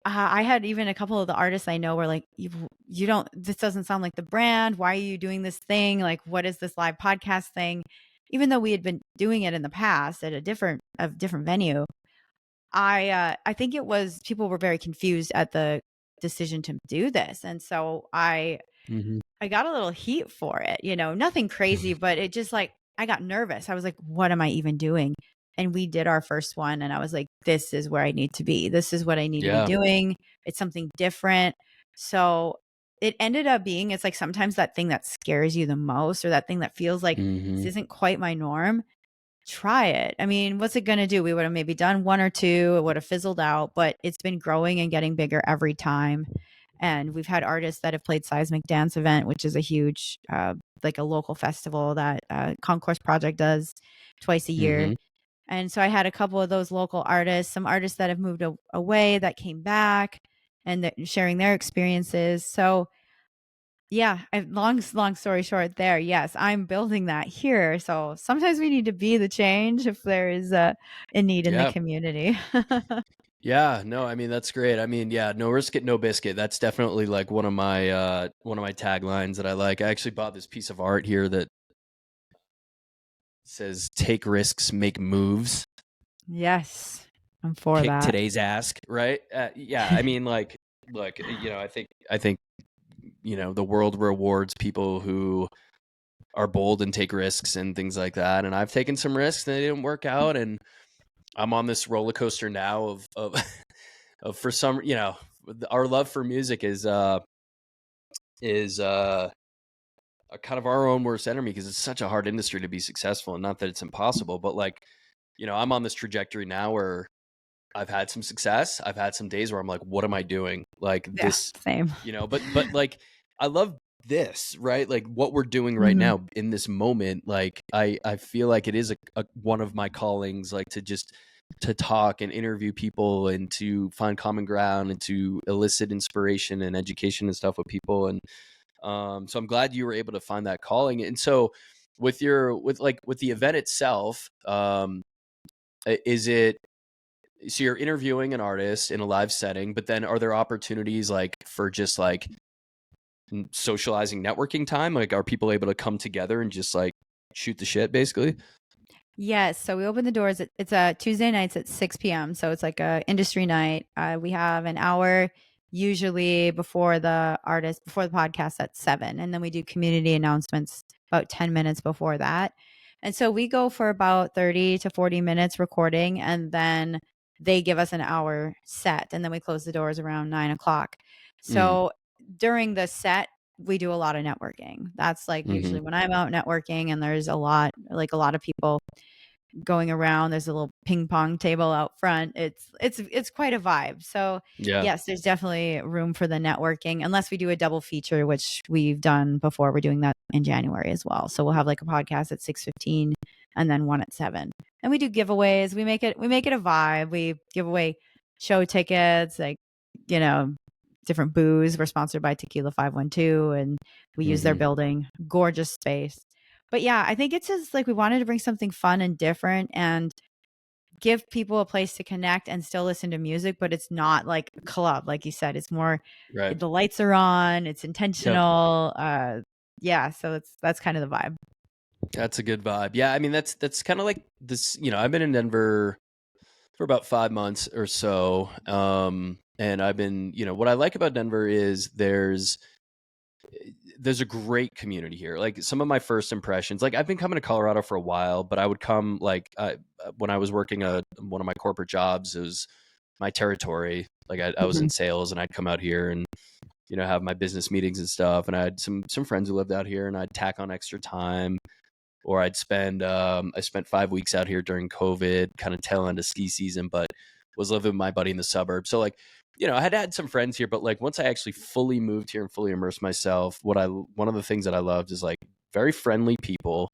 I had even a couple of the artists I know were like, you don't, this doesn't sound like the brand. Why are you doing this thing? Like, what is this live podcast thing? Even though we had been doing it in the past at a different venue, I think it was people were very confused at the decision to do this. And so Mm-hmm. I got a little heat for it, nothing crazy, but it just like, I got nervous. I was like, what am I even doing? And we did our first one, and I was like, this is where I need to be. This is what I need to be Yeah. doing. It's something different. So it ended up being, it's like sometimes that thing that scares you the most, or that thing that feels like this Mm-hmm. isn't quite my norm, try it. I mean, what's it going to do? We would have maybe done one or two, it would have fizzled out, but it's been growing and getting bigger every time. And we've had artists that have played Seismic Dance Event, which is a huge, like a local festival that Concourse Project does twice a year. Mm-hmm. And so I had a couple of those local artists, some artists that have moved away that came back and sharing their experiences. So yeah, long story short there, yes, I'm building that here. So sometimes we need to be the change if there is a need in the Yeah. community. Yeah, no, I mean that's great. I mean, yeah, no risk it, no biscuit. That's definitely like one of my taglines that I like. I actually bought this piece of art here that says "Take risks, make moves." Yes, I'm for Kick that. today's ask, right? Yeah, I mean, like, look, I think, the world rewards people who are bold and take risks and things like that. And I've taken some risks and they didn't work out, and I'm on this roller coaster now of for some, our love for music is a kind of our own worst enemy because it's such a hard industry to be successful. And not that it's impossible, but like, I'm on this trajectory now where I've had some success. I've had some days where I'm like, what am I doing? Like Yeah, this, same. but like, I love this, right? Like what we're doing right Mhm. now in this moment. Like I feel like it is one of my callings, like to talk and interview people and to find common ground and to elicit inspiration and education and stuff with people. And so I'm glad you were able to find that calling. And so with the event itself, is it, so you're interviewing an artist in a live setting, but then are there opportunities like for just like socializing, networking time? Like, are people able to come together and just like shoot the shit basically? Yes, so we open the doors. It's a Tuesday nights at 6 p.m. So it's like a industry night. We have an hour usually before the podcast at 7, and then we do community announcements about 10 minutes before that. And so we go for about 30 to 40 minutes recording, and then they give us an hour set, and then we close the doors around 9 o'clock. Mm, So during the set, we do a lot of networking. That's like mm-hmm. usually when I'm out networking, and there's a lot of people going around. There's a little ping pong table out front. It's quite a vibe. So Yeah. yes, there's definitely room for the networking, unless we do a double feature, which we've done before. We're doing that in January as well. So we'll have like a podcast at 6:15 and then one at 7. And we do giveaways. We make it a vibe. We give away show tickets, like, you know, different booze. We're sponsored by Tequila 512, and we use their Mm-hmm. building. Gorgeous space. But yeah, I think it's just like we wanted to bring something fun and different and give people a place to connect and still listen to music, but it's not like a club, like you said. It's more Right. the lights are on, it's Yep. intentional. Yeah, so that's kind of the vibe. That's a good vibe. Yeah. I mean, that's kind of like this, I've been in Denver for about 5 months or so. And I've been, what I like about Denver is there's a great community here. Like some of my first impressions, like I've been coming to Colorado for a while, but I would come like when I was working one of my corporate jobs, it was my territory. Like I was in Mhm. sales and I'd come out here and, have my business meetings and stuff. And I had some friends who lived out here and I'd tack on extra time or I'd spend I spent 5 weeks out here during COVID, kind of tail end of ski season, but was living with my buddy in the suburbs. So like, I had some friends here, but like once I actually fully moved here and fully immersed myself, one of the things that I loved is like very friendly people,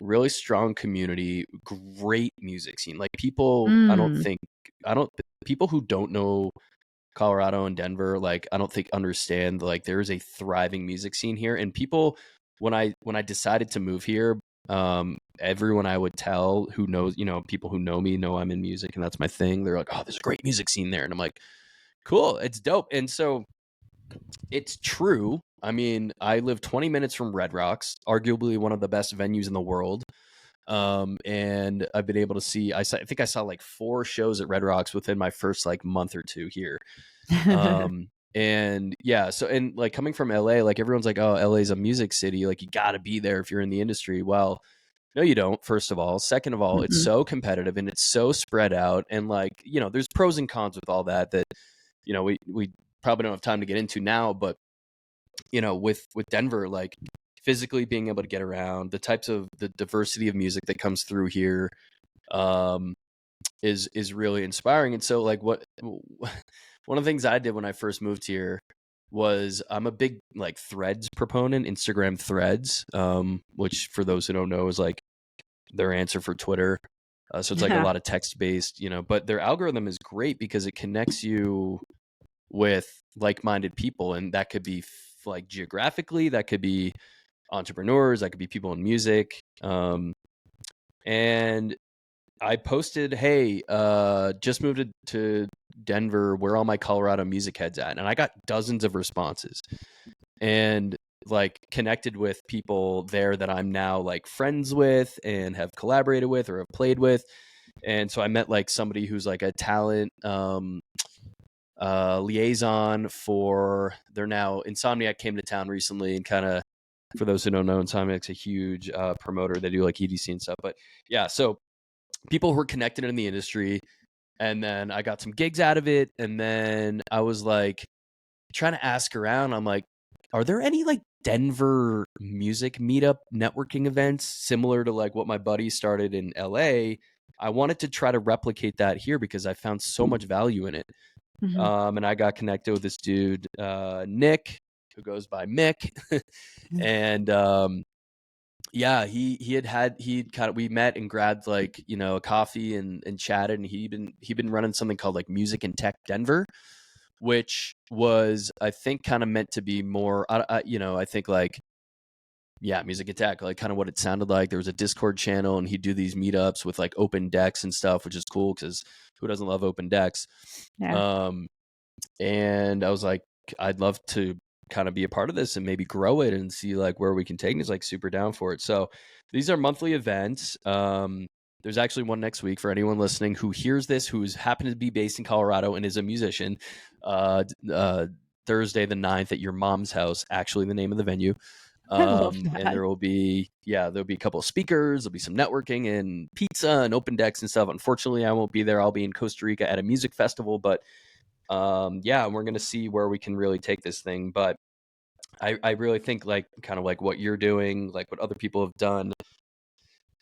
really strong community, great music scene. Like people, people who don't know Colorado and Denver, like I don't think understand like there is a thriving music scene here. And people, when I decided to move here, everyone I would tell who knows, people who know me know I'm in music and that's my thing. They're like, oh, there's a great music scene there. And I'm like, cool, it's dope. And so it's true. I mean, I live 20 minutes from Red Rocks, arguably one of the best venues in the world. And I've been able to see, I think I saw like 4 shows at Red Rocks within my first like month or 2 here. And yeah, so, and like coming from LA, like everyone's like, oh, LA is a music city. Like you got to be there if you're in the industry. Well, no, you don't. First of all, second of all, it's so competitive and it's so spread out. And like, there's pros and cons with all that, we probably don't have time to get into now, but with Denver, like physically being able to get around, the diversity of music that comes through here, is really inspiring. And so like one of the things I did when I first moved here was I'm a big like Threads proponent, Instagram Threads, which for those who don't know is like their answer for Twitter. So it's like a lot of text based, but their algorithm is great because it connects you with like-minded people. And that could be like geographically, that could be entrepreneurs, that could be people in music. And I posted, hey, just moved to Denver, where all my Colorado music heads at? And I got dozens of responses and like connected with people there that I'm now like friends with and have collaborated with or have played with. And so I met like somebody who's like a talent liaison for, they're now, Insomniac came to town recently and kind of, for those who don't know, Insomniac's a huge promoter. They do like EDC and stuff. But yeah, so people who are connected in the industry. And then I got some gigs out of it. And then I was like trying to ask around. I'm like, are there any like Denver music meetup networking events similar to like what my buddy started in LA? I wanted to try to replicate that here because I found so much value in it. And I got connected with this dude, Nick, who goes by Mick. And yeah, we met and grabbed like, a coffee and chatted, and he'd been running something called like Music and Tech Denver, which was, I think, kind of meant to be more, I think like, yeah, Music and Tech, like kind of what it sounded like. There was a Discord channel and he'd do these meetups with like open decks and stuff, which is cool because who doesn't love open decks? Yeah. And I was like, I'd love to kind of be a part of this and maybe grow it and see like where we can take it. He's like super down for it. So these are monthly events. There's actually one next week for anyone listening who hears this, who's happened to be based in Colorado and is a musician. Thursday the 9th at your mom's house, actually the name of the venue. And there'll be a couple of speakers, there'll be some networking and pizza and open decks and stuff. Unfortunately, I won't be there. I'll be in Costa Rica at a music festival, but yeah, we're going to see where we can really take this thing. But I really think like kind of like what you're doing, like what other people have done,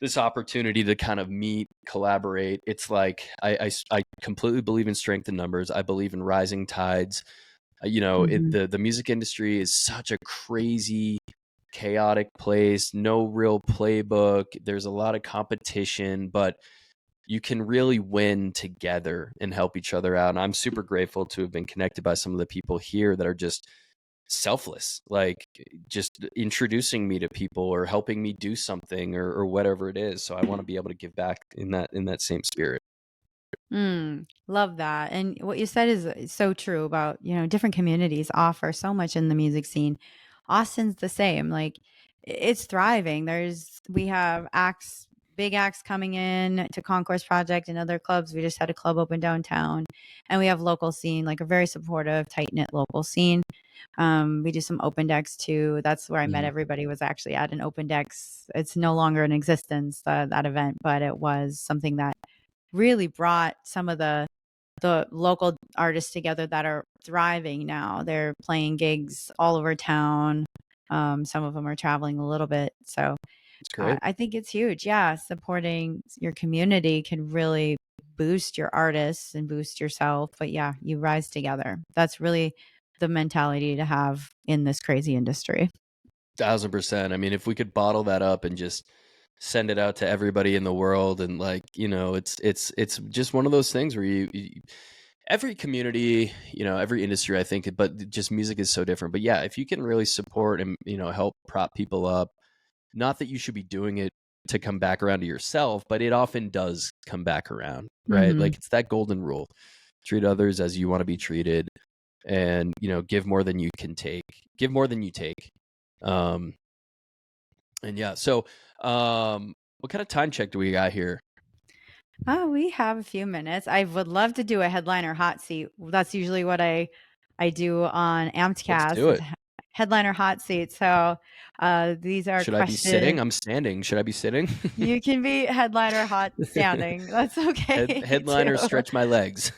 this opportunity to kind of meet, collaborate. It's like, I completely believe in strength in numbers. I believe in rising tides. The music industry is such a crazy, chaotic place, no real playbook. There's a lot of competition, but you can really win together and help each other out. And I'm super grateful to have been connected by some of the people here that are just selfless, like just introducing me to people or helping me do something or whatever it is. So I want to be able to give back in that same spirit. Love that. And what you said is so true about, different communities offer so much in the music scene. Austin's the same. Like it's thriving. We have big acts coming in to Concourse Project and other clubs. We just had a club open downtown, and we have local scene, like a very supportive, tight knit local scene. We do some open decks too. That's where I met everybody, was actually at an open decks. It's no longer in existence, that event, but it was something that really brought some of the local artists together that are thriving now. They're playing gigs all over town. Some of them are traveling a little bit. So It's great. I think it's huge. Yeah, supporting your community can really boost your artists and boost yourself. But yeah, you rise together. That's really the mentality to have in this crazy industry. 1,000%. I mean, if we could bottle that up and just send it out to everybody in the world, and like, it's just one of those things where every community, every industry, I think, but just music is so different. But yeah, if you can really support and, help prop people up, not that you should be doing it to come back around to yourself, but it often does come back around, right? Mm-hmm. Like it's that golden rule. Treat others as you want to be treated, and, give more than you can take. Give more than you take. Um and yeah, so what kind of time check do we got here? Oh, we have a few minutes. I would love to do a headliner hot seat. That's usually what I do on Let's AMPEDCast do is it. headliner hot seat. So these are Should I be sitting? questions. I'm standing. Should I be sitting? You can be headliner hot standing. That's okay too. Headliner, stretch my legs.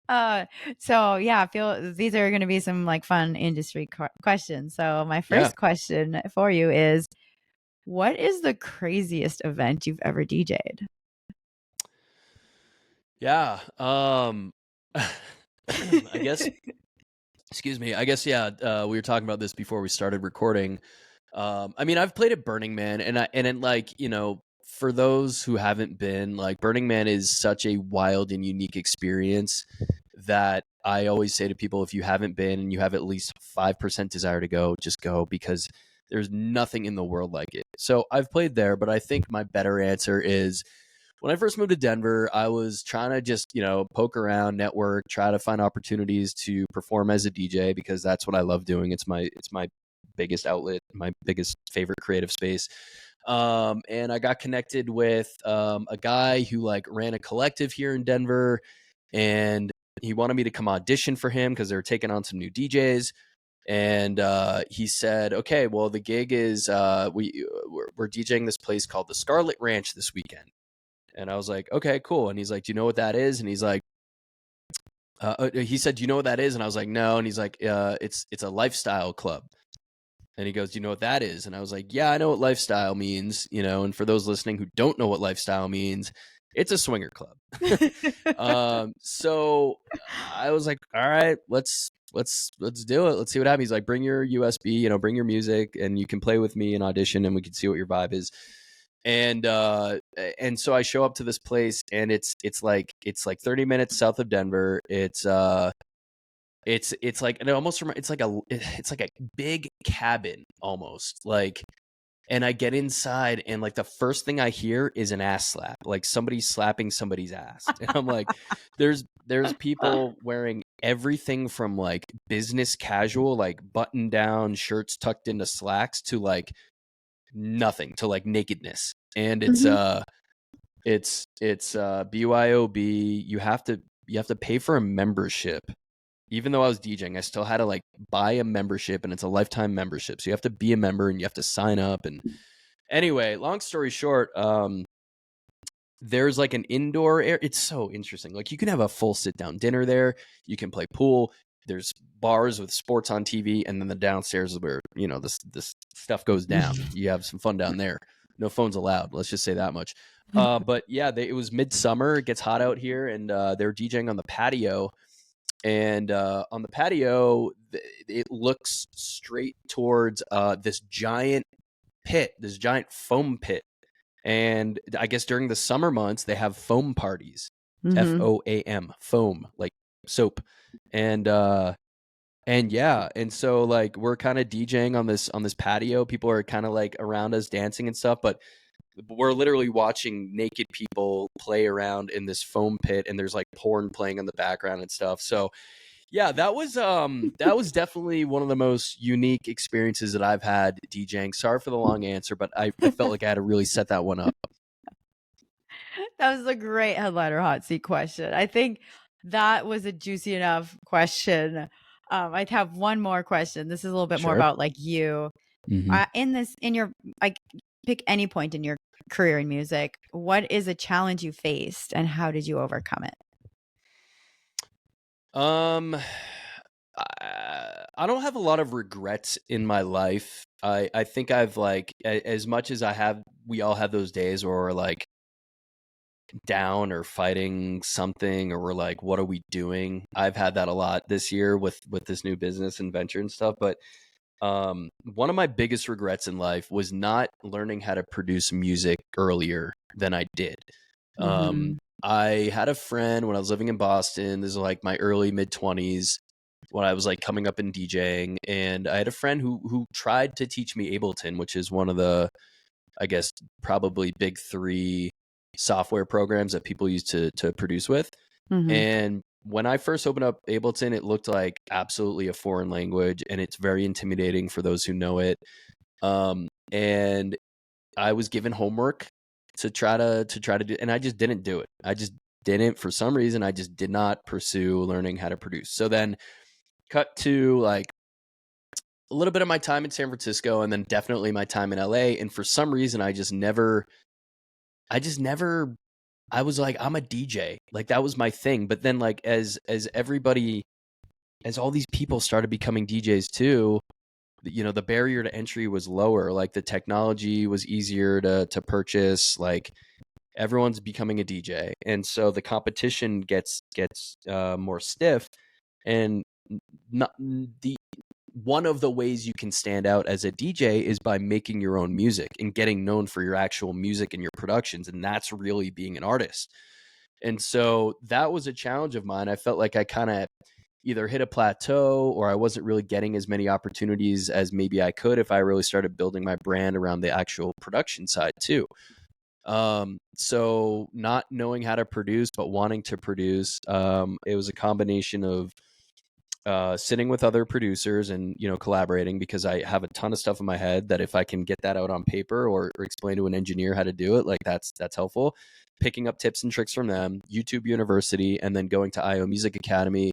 uh, so yeah, I feel these are going to be some like fun industry questions. So my Yeah. first question for you is, what is the craziest event you've ever DJ'd? Yeah. I guess, excuse me. I guess, yeah, we were talking about this before we started recording. I mean, I've played at Burning Man, and then, like, for those who haven't been, like, Burning Man is such a wild and unique experience that I always say to people, if you haven't been and you have at least 5% desire to go, just go, because there's nothing in the world like it. So I've played there, but I think my better answer is, when I first moved to Denver, I was trying to just, poke around, network, try to find opportunities to perform as a DJ, because that's what I love doing. It's my biggest outlet, my biggest favorite creative space. And I got connected with a guy who like ran a collective here in Denver, and he wanted me to come audition for him because they were taking on some new DJs. And he said, "Okay, well, the gig is we're DJing this place called the Scarlet Ranch this weekend." And I was like, "Okay, cool." And he's like, "Do you know what that is?" And he's like, he said, "Do you know what that is?" And I was like, "No." And he's like, "It's a lifestyle club." And he goes, "Do you know what that is?" And I was like, "Yeah, I know what lifestyle means, And for those listening who don't know what lifestyle means, it's a swinger club." So I was like, "All right, let's do it. Let's see what happens." He's like, "Bring your USB, bring your music, and you can play with me and audition, and we can see what your vibe is." And so I show up to this place, and it's like 30 minutes south of Denver. It's like, and it almost it's like a big cabin almost, like. And I get inside, and like the first thing I hear is an ass slap, like somebody slapping somebody's ass. And I'm like, there's people wearing everything from like business casual, like button down shirts tucked into slacks, to like nothing, to like nakedness. And Mhm. it's BYOB. You have to pay for a membership. Even though I was DJing, I still had to like buy a membership, and it's a lifetime membership. So you have to be a member, and you have to sign up. And anyway, long story short, there's like an indoor air. It's so interesting. Like, you can have a full sit down dinner there. You can play pool. There's bars with sports on TV, and then the downstairs is where this stuff goes down. You have some fun down there. No phones allowed. Let's just say that much. But yeah, it was midsummer. It gets hot out here, and they're DJing on the patio. And on the patio, it looks straight towards this giant pit, this giant foam pit. And I guess during the summer months, they have foam parties. Mhm. FOAM, foam, like soap. And yeah, and so like we're kind of DJing on this patio. People are kind of like around us dancing and stuff, but we're literally watching naked people play around in this foam pit, and there's like porn playing in the background and stuff. So yeah, that was definitely one of the most unique experiences that I've had DJing. Sorry for the long answer, but I felt like I had to really set that one up. That was a great headliner hot seat question. I think that was a juicy enough question. I'd have one more question. This is a little bit more Sure. about like you. Mm-hmm. In your like, pick any point in your career in music. What is a challenge you faced, and how did you overcome it? Um, I don't have a lot of regrets in my life. I think I've like as much as we all have those days where we're like down or fighting something, or we're like, what are we doing? I've had that a lot this year with this new business and venture and stuff. But one of my biggest regrets in life was not learning how to produce music earlier than I did. Mm-hmm. I had a friend when I was living in Boston. This is like my early mid-20s, when I was like coming up in DJing, and I had a friend who tried to teach me Ableton, which is one of the, I guess, probably big three software programs that people use to produce with. Mm-hmm. And when I first opened up Ableton, it looked like absolutely a foreign language, and it's very intimidating for those who know it. And I was given homework to try to do, and I just didn't do it. I just didn't, for some reason. I just did not pursue learning how to produce. So then, cut to like a little bit of my time in San Francisco, and then definitely my time in LA. And for some reason, I just never I was like, I'm a DJ. Like that was my thing. But then like as everybody, as all these people started becoming DJs too, the barrier to entry was lower. Like the technology was easier to purchase. Like everyone's becoming a DJ. And so the competition gets more stiff. And not the one of the ways you can stand out as a DJ is by making your own music and getting known for your actual music and your productions. And that's really being an artist. And so that was a challenge of mine. I felt like I kind of either hit a plateau, or I wasn't really getting as many opportunities as maybe I could if I really started building my brand around the actual production side too. So not knowing how to produce, but wanting to produce, it was a combination of sitting with other producers and collaborating, because I have a ton of stuff in my head that if I can get that out on paper, or explain to an engineer how to do it, like that's helpful. Picking up tips and tricks from them, YouTube University, and then going to IO Music Academy.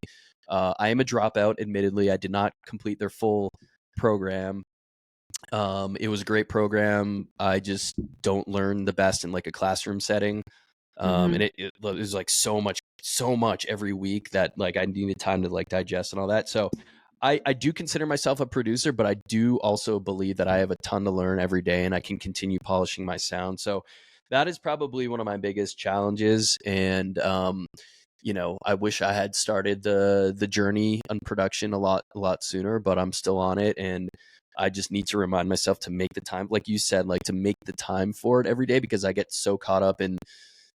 I am a dropout, admittedly. I did not complete their full program. It was a great program. I just don't learn the best in like a classroom setting. Mm-hmm. And it was like so much every week that like I needed time to like digest and all that. So I do consider myself a producer, but I do also believe that I have a ton to learn every day, and I can continue polishing my sound. So that is probably one of my biggest challenges. And I wish I had started the journey on production a lot sooner, but I'm still on it. And I just need to remind myself to make the time, like you said, like to make the time for it every day, because I get so caught up in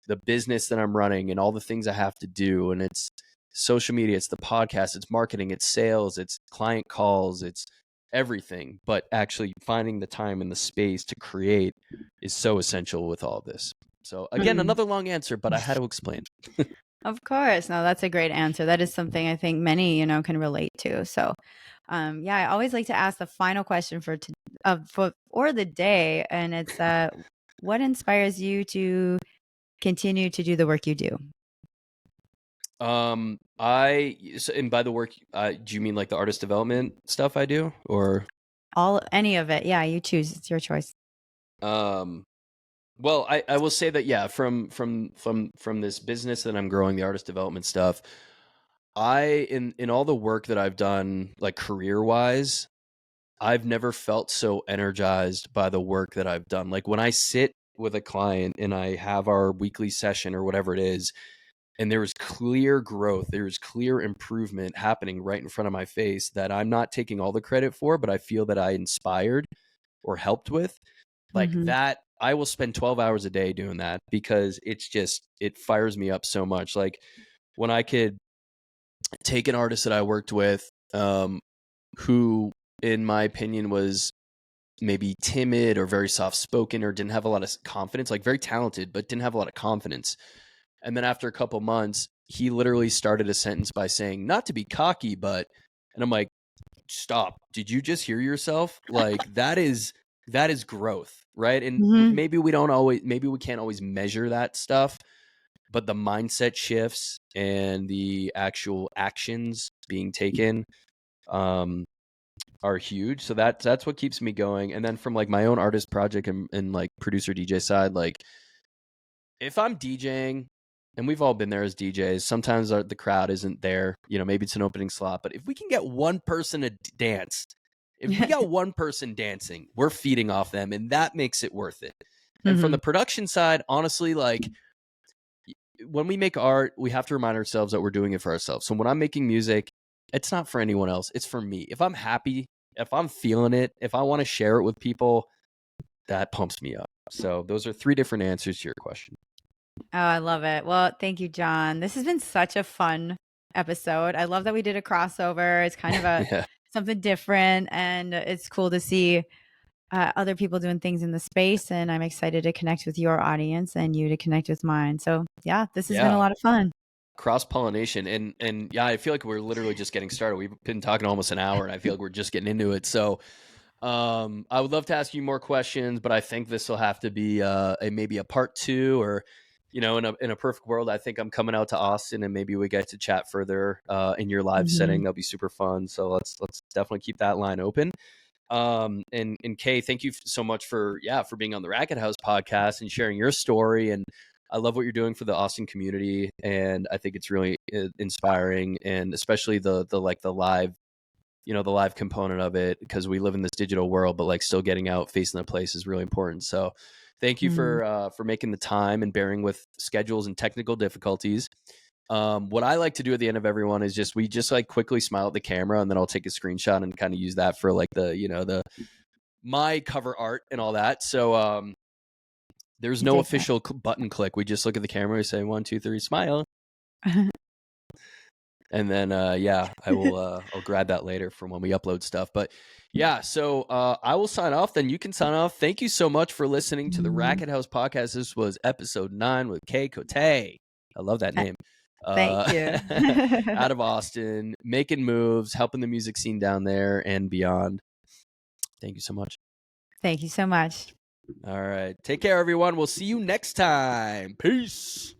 the business that I'm running and all the things I have to do. And it's social media, it's the podcast, it's marketing, it's sales, it's client calls, it's everything. But actually finding the time and the space to create is so essential with all of this. So again, Mm-hmm. another long answer, but I had to explain. Of course. No, that's a great answer. That is something I think many, can relate to. So, yeah, I always like to ask the final question for the day, and it's what inspires you to continue to do the work you do? And by the work, do you mean like the artist development stuff I do, or? Any of it. Yeah, you choose. It's your choice. um Well, I will say that, yeah, from this business that I'm growing, the artist development stuff, in all the work that I've done, like career wise, I've never felt so energized by the work that I've done. Like when I sit with a client and I have our weekly session or whatever it is, and there is clear growth, there is clear improvement happening right in front of my face that I'm not taking all the credit for, but I feel that I inspired or helped with, like Mm-hmm. that. I will spend 12 hours a day doing that, because it fires me up so much. Like when I could take an artist that I worked with, who in my opinion was maybe timid or very soft spoken or didn't have a lot of confidence, like very talented but didn't have a lot of confidence. And then after a couple months, he literally started a sentence by saying, not to be cocky, but, and I'm like, stop, did you just hear yourself? Like that is growth, right? And Mm-hmm. maybe we can't always measure that stuff, but the mindset shifts and the actual actions being taken um are huge. So that's what keeps me going. And then from like my own artist project and like producer DJ side, like if I'm DJing, and we've all been there as DJs, sometimes the crowd isn't there, maybe it's an opening slot, but if we can get one person to dance, If we got one person dancing, we're feeding off them, and that makes it worth it. And from the production side, honestly, like when we make art, we have to remind ourselves that we're doing it for ourselves. So when I'm making music, it's not for anyone else. It's for me. If I'm happy, if I'm feeling it, if I want to share it with people, that pumps me up. So those are 3 different answers to your question. Oh, I love it. Well, thank you, John. This has been such a fun episode. I love that we did a crossover. It's kind of a something different, and it's cool to see other people doing things in the space. And I'm excited to connect with your audience and you to connect with mine. So yeah, this has been a lot of fun. Cross-pollination. And yeah, I feel like we're literally just getting started. We've been talking almost an hour, and I feel like we're just getting into it. So I would love to ask you more questions, but I think this will have to be maybe a part 2, or in a perfect world, I think I'm coming out to Austin, and maybe we get to chat further in your live setting. That'll be super fun. So let's definitely keep that line open. And Kay, thank you so much for being on the Racket House podcast and sharing your story. And I love what you're doing for the Austin community, and I think it's really inspiring, and especially the live, the live component of it, because we live in this digital world, but like still getting out, facing the place is really important. So thank you for making the time and bearing with schedules and technical difficulties. What I like to do at the end of everyone is we like quickly smile at the camera, and then I'll take a screenshot and kind of use that for like the my cover art and all that. So there's no official button click. We just look at the camera, we say 1, 2, 3, smile. And then, I will, I'll grab that later from when we upload stuff. But yeah, so I will sign off. Then you can sign off. Thank you so much for listening to the Racket House podcast. This was episode 9 with Cote. I love that name. Thank you. Out of Austin, making moves, helping the music scene down there and beyond. Thank you so much. Thank you so much. All right. Take care, everyone. We'll see you next time. Peace.